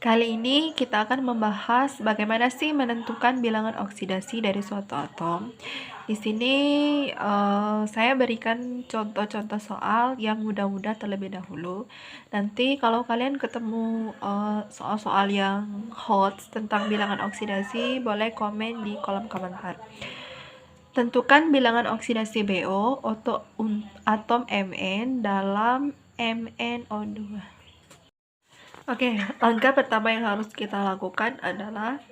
Kali ini kita akan membahas bagaimana sih menentukan bilangan oksidasi dari suatu atom. Di sini saya berikan contoh-contoh soal yang mudah-mudah terlebih dahulu. Nanti kalau kalian ketemu soal-soal yang hot tentang bilangan oksidasi, boleh komen di kolom komentar. Tentukan bilangan oksidasi BO untuk atom Mn dalam MnO2. Oke, langkah pertama yang harus kita lakukan adalah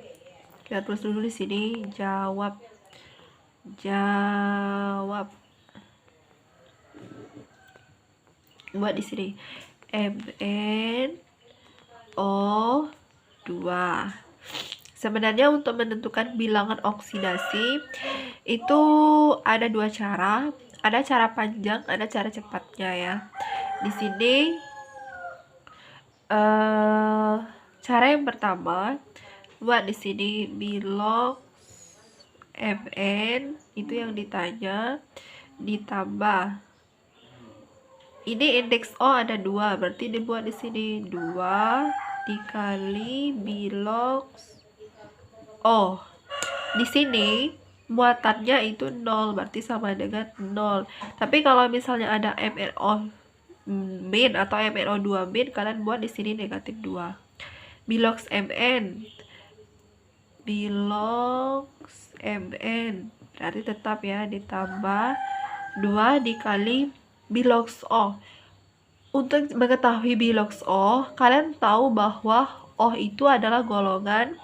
kita tulis dulu di sini jawab. Buat di sini MnO2. Sebenarnya untuk menentukan bilangan oksidasi itu ada dua cara. Ada cara panjang, ada cara cepatnya ya. Di sini cara yang pertama, buat di sini bilox Mn itu yang ditanya ditambah ini indeks O ada 2, berarti dibuat di sini 2 dikali bilox O. Di sini muatannya itu 0, berarti sama dengan 0. Tapi kalau misalnya ada MnO min atau MnO2 min, kalian buat di sini negatif 2. Bilox Mn berarti tetap ya ditambah 2 dikali bilox O. Untuk mengetahui bilox O, kalian tahu bahwa O itu adalah golongan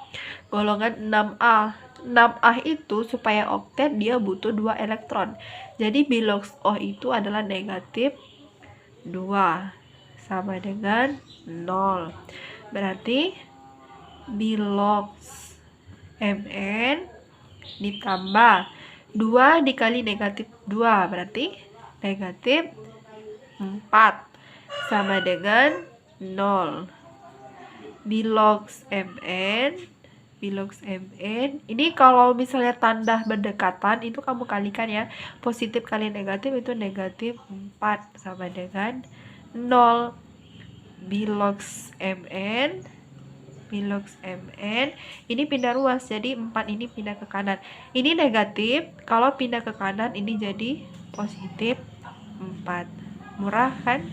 6A. 6A itu supaya oktet dia butuh 2 elektron. Jadi bilox O itu adalah negatif 2 sama dengan 0. Berarti bilox Mn ditambah 2 dikali negatif 2 berarti negatif 4 sama dengan 0. Bilox Mn ini kalau misalnya tanda berdekatan itu kamu kalikan ya, positif kali negatif itu negatif 4 sama dengan 0. Bilox Mn ini pindah ruas, jadi 4 ini pindah ke kanan. Ini negatif, kalau pindah ke kanan ini jadi positif 4. Murah kan?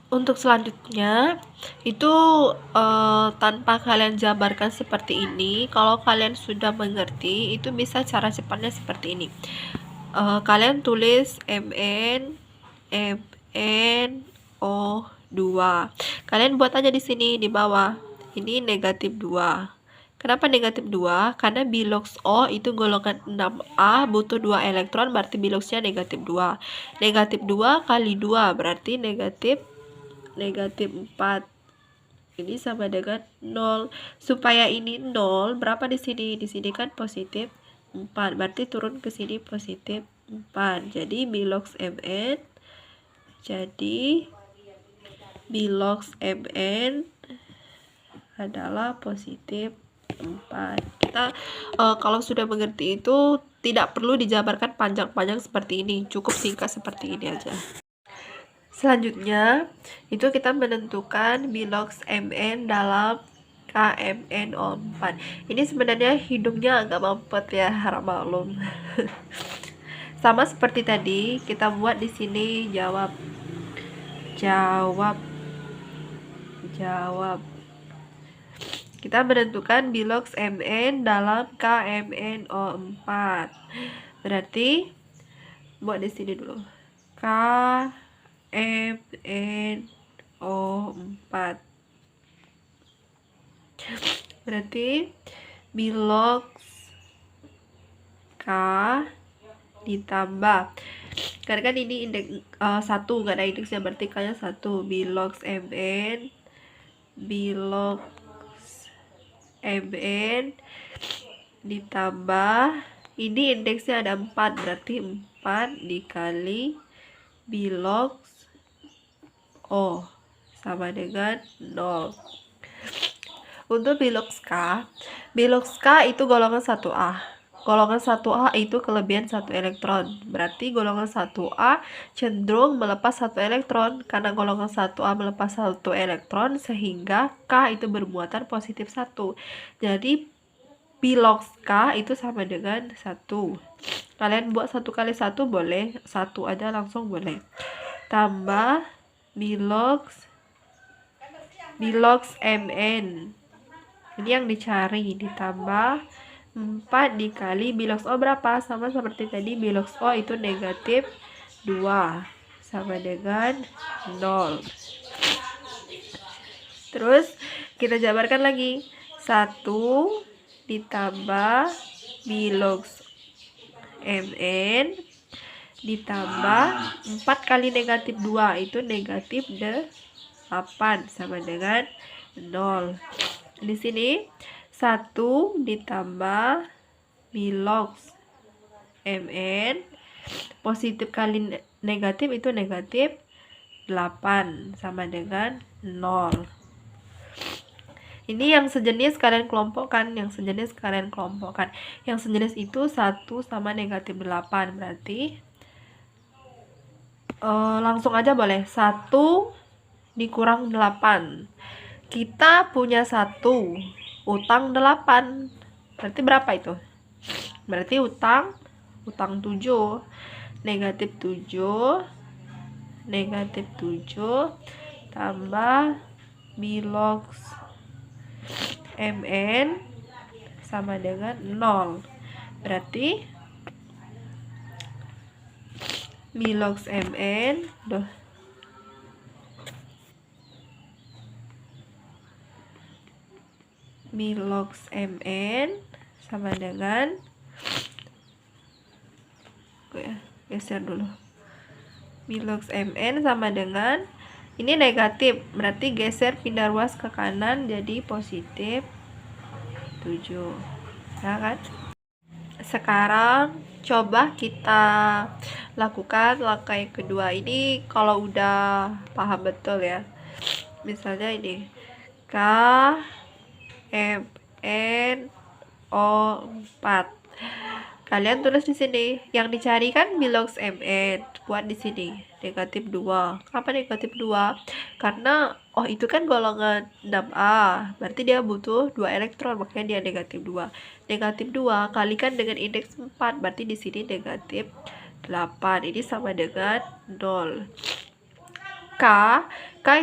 Untuk selanjutnya itu tanpa kalian jabarkan seperti ini, kalau kalian sudah mengerti itu bisa cara cepatnya seperti ini. Kalian tulis MnO2. Kalian buat aja di sini di bawah. Ini negatif 2. Kenapa negatif 2? Karena bilox O itu golongan 6A butuh 2 elektron, berarti biloxnya negatif 2. Negatif 2 kali 2 berarti negatif 4. Ini sama dengan 0. Supaya ini 0, berapa di sini? Di sini kan positif 4. Berarti turun ke sini positif 4. Jadi bilox Mn adalah positif 4. Kita kalau sudah mengerti itu tidak perlu dijabarkan panjang-panjang seperti ini, cukup singkat seperti ini aja. Selanjutnya itu kita menentukan bilox Mn dalam KMnO4. Ini sebenarnya hidungnya agak mampet ya, harap maklum. Sama seperti tadi, kita buat di sini jawab. Kita menentukan bilox Mn dalam KMnO4. Berarti buat di sini dulu. KMnO4. Berarti bilox K ditambah, karena kan ini indeks 1, nggak ada indeksnya, berarti K nya 1. Bilox Mn ditambah, ini indeksnya ada 4, berarti 4 dikali bilox O sama dengan 0. Untuk bilox K itu golongan 1A. golongan 1A itu kelebihan 1 elektron. Berarti golongan 1A cenderung melepas 1 elektron. Karena golongan 1A melepas 1 elektron, sehingga K itu bermuatan positif 1. Jadi bilox K itu sama dengan 1. Kalian buat 1 kali 1 boleh, 1 aja langsung boleh. Tambah bilox Mn. Ini yang dicari, ditambah 4 dikali bilox O berapa? Sama seperti tadi, bilox O itu negatif 2, sama dengan 0. Terus kita jabarkan lagi, 1 ditambah bilox Mn ditambah 4 kali negatif 2 itu negatif 8, sama dengan 0. Di sini 1 ditambah bilox Mn, positif kali negatif itu negatif 8, sama dengan 0. Ini yang sejenis kalian kelompokkan, Yang sejenis itu 1 sama negatif 8. Berarti langsung aja boleh, 1 dikurang 8. Kita punya 1, utang 8. Berarti berapa itu? Berarti utang 7. Negatif 7 tambah bilox Mn sama dengan 0. Berarti bilox Mn sama dengan, geser dulu, bilox Mn sama dengan, ini negatif, berarti geser pindah ruas ke kanan jadi positif 7. Ya kan? Sekarang coba kita lakukan langkah yang kedua. Ini kalau udah paham betul ya. Misalnya ini K Mn O4. Kalian tulis di sini. Yang dicari kan bilox Mn. Buat di sini negatif 2. Kenapa negatif 2? Karena itu kan golongan 6A. Berarti dia butuh 2 elektron, makanya dia negatif 2. Negatif 2 kalikan dengan indeks 4. Berarti di sini negatif 8. Ini sama dengan 0. K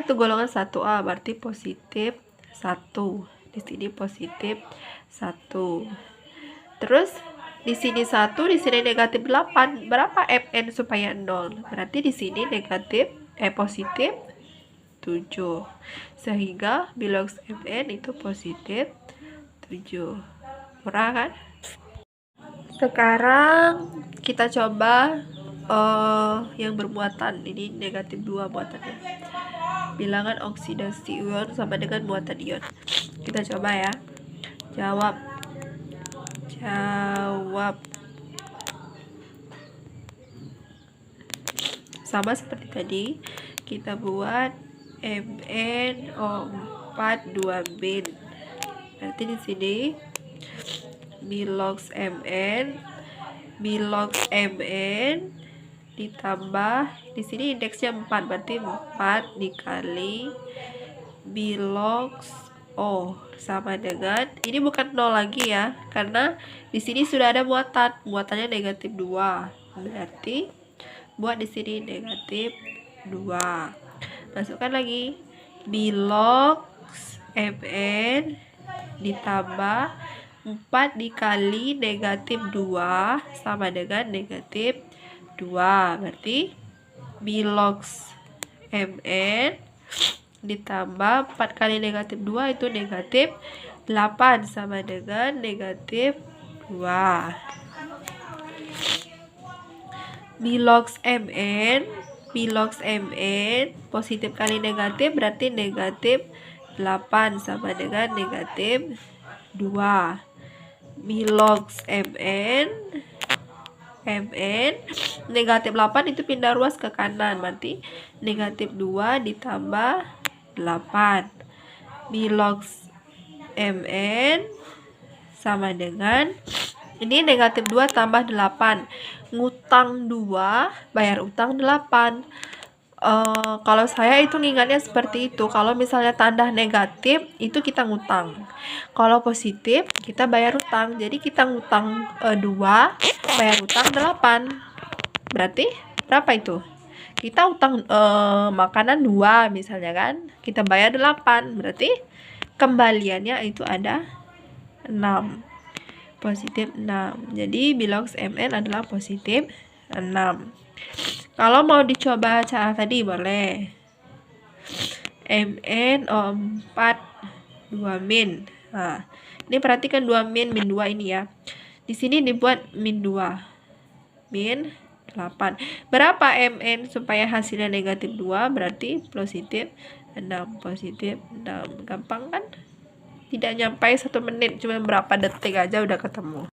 itu golongan 1A, berarti positif 1. Di sini positif 1. Terus di sini 1, di sini negatif 8. Berapa Mn supaya 0? Berarti di sini positif 7. Sehingga bilox Mn itu positif 7. Murah kan? Sekarang kita coba yang bermuatan. Ini negatif 2 muatannya. Bilangan oksidasi ion sama dengan muatan ion. Kita coba ya. Jawab. Sama seperti tadi, kita buat MnO4 2 bin. Berarti di sini bilox Mn ditambah, di sini indeksnya 4, berarti 4 dikali bilox O sama dengan, ini bukan 0 lagi ya, karena di sini sudah ada muatannya negatif 2. Berarti buat di sini negatif 2. Masukkan lagi bilox Mn ditambah 4 dikali negatif 2 sama dengan negatif 2. Berarti bilox Mn ditambah 4 kali negatif 2 itu negatif 8 sama dengan negatif 2. Bilox Mn positif kali negatif berarti negatif 8 sama dengan negatif 2. Bilox Mn negatif 8 itu pindah ruas ke kanan, berarti negatif 2 ditambah 8. Bilox Mn sama dengan Ini negatif 2 tambah 8. Ngutang 2, bayar utang 8. Kalau saya itu ngingatnya seperti itu. Kalau misalnya tanda negatif, itu kita ngutang. Kalau positif, kita bayar utang. Jadi kita ngutang 2, bayar utang 8. Berarti berapa itu? Kita utang makanan 2 misalnya kan. Kita bayar 8. Berarti kembaliannya itu ada 6. Positif 6. Jadi bilangs MN adalah positif 6. Kalau mau dicoba cara tadi boleh. MN 4 2 min. Nah, ini perhatikan 2 min 2 ini ya. Di sini dibuat min 2. Min 8. Berapa MN supaya hasilnya negatif 2? Berarti positif 6. Positif 6. Gampang kan? Tidak nyampe 1 menit, cuma berapa detik aja udah ketemu.